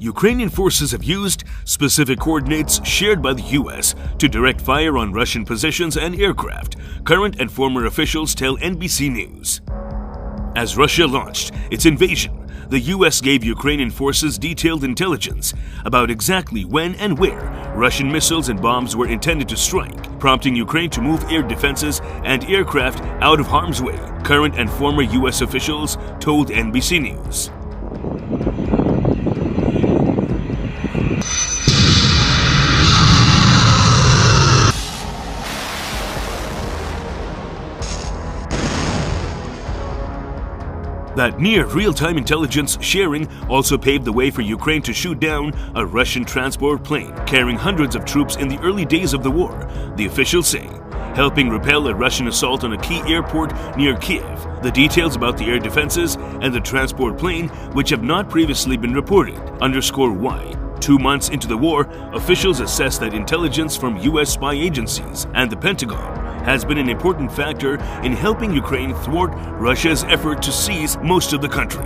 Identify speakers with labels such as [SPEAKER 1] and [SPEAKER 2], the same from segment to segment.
[SPEAKER 1] Ukrainian forces have used specific coordinates shared by the US to direct fire on Russian positions and aircraft, current and former officials tell NBC News. As Russia launched its invasion, the US gave Ukrainian forces detailed intelligence about exactly when and where Russian missiles and bombs were intended to strike, prompting Ukraine to move air defenses and aircraft out of harm's way, current and former US officials told NBC News. That near real-time intelligence sharing also paved the way for Ukraine to shoot down a Russian transport plane carrying hundreds of troops in the early days of the war, the officials say, helping repel a Russian assault on a key airport near Kiev. The details about the air defenses and the transport plane, which have not previously been reported, underscore why, 2 months into the war, officials assess that intelligence from US spy agencies and the Pentagon has been an important factor in helping Ukraine thwart Russia's effort to seize most of the country.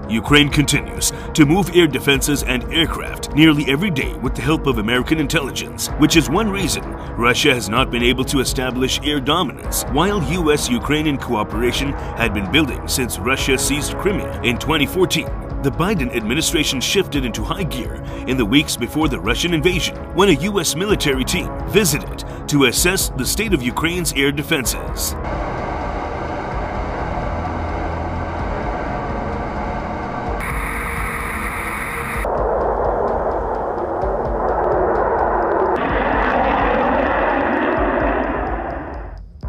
[SPEAKER 1] Ukraine continues to move air defenses and aircraft nearly every day with the help of American intelligence, which is one reason Russia has not been able to establish air dominance, while US-Ukrainian cooperation had been building since Russia seized Crimea in 2014. The Biden administration shifted into high gear in the weeks before the Russian invasion, when a US military team visited to assess the state of Ukraine's air defenses.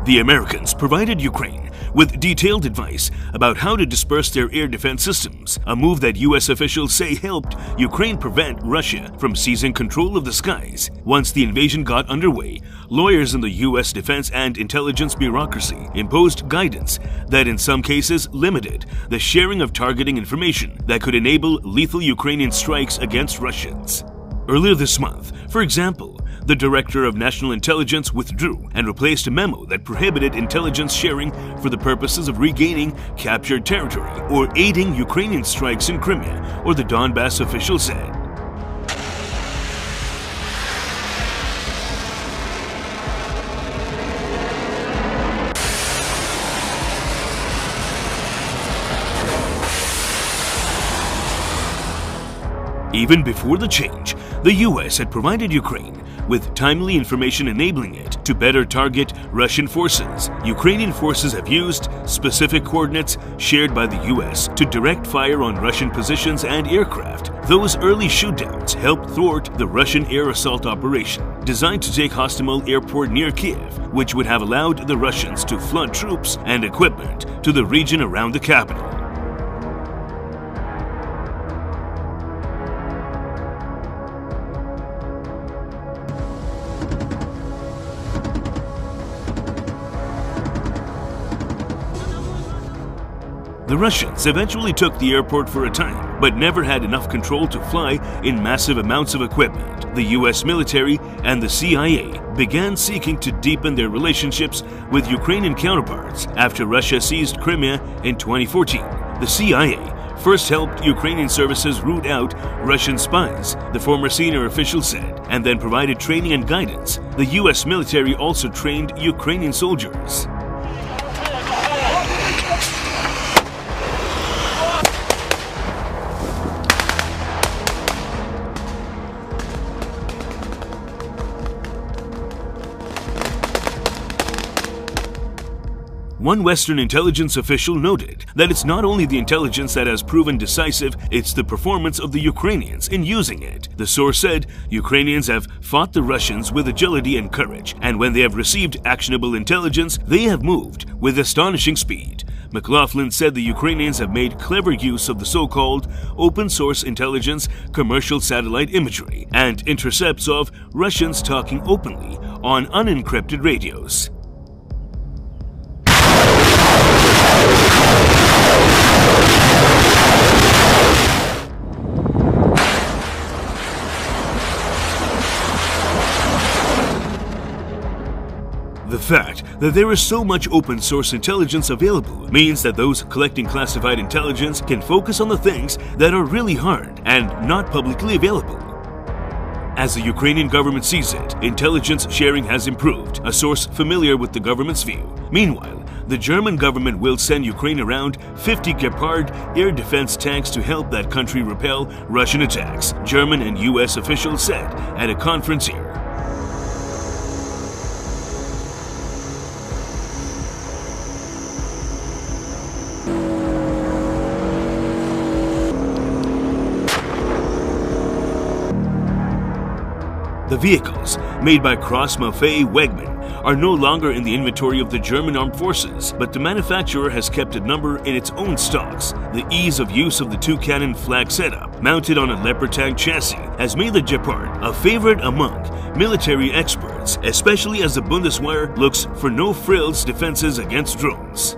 [SPEAKER 1] The Americans provided Ukraine with detailed advice about how to disperse their air defense systems, a move that US officials say helped Ukraine prevent Russia from seizing control of the skies. Once the invasion got underway, lawyers in the US defense and intelligence bureaucracy imposed guidance that in some cases limited the sharing of targeting information that could enable lethal Ukrainian strikes against Russians. Earlier this month, for example, the Director of National Intelligence withdrew and replaced a memo that prohibited intelligence sharing for the purposes of regaining captured territory or aiding Ukrainian strikes in Crimea, or the Donbass official said. Even before the change, the US had provided Ukraine with timely information enabling it to better target Russian forces. Ukrainian forces have used specific coordinates shared by the US to direct fire on Russian positions and aircraft. Those early shootdowns helped thwart the Russian air assault operation, designed to take Hostomel Airport near Kiev, which would have allowed the Russians to flood troops and equipment to the region around the capital. The Russians eventually took the airport for a time, but never had enough control to fly in massive amounts of equipment. The US military and the CIA began seeking to deepen their relationships with Ukrainian counterparts after Russia seized Crimea in 2014. The CIA first helped Ukrainian services root out Russian spies, the former senior official said, and then provided training and guidance. The US military also trained Ukrainian soldiers. One Western intelligence official noted that it's not only the intelligence that has proven decisive, it's the performance of the Ukrainians in using it. The source said Ukrainians have fought the Russians with agility and courage, and when they have received actionable intelligence, they have moved with astonishing speed. McLaughlin said the Ukrainians have made clever use of the so-called open-source intelligence commercial satellite imagery and intercepts of Russians talking openly on unencrypted radios. fact that there is so much open source intelligence available means that those collecting classified intelligence can focus on the things that are really hard and not publicly available. As the Ukrainian government sees it, intelligence sharing has improved, a source familiar with the government's view. Meanwhile, the German government will send Ukraine around 50 Gepard air defense tanks to help that country repel Russian attacks, German and US officials said at a conference here. The vehicles, made by Krauss-Maffei Wegmann, are no longer in the inventory of the German armed forces, but the manufacturer has kept a number in its own stocks. The ease of use of the two-cannon flag setup, mounted on a Leopard tank chassis, has made the Gepard a favorite among military experts, especially as the Bundeswehr looks for no-frills defenses against drones.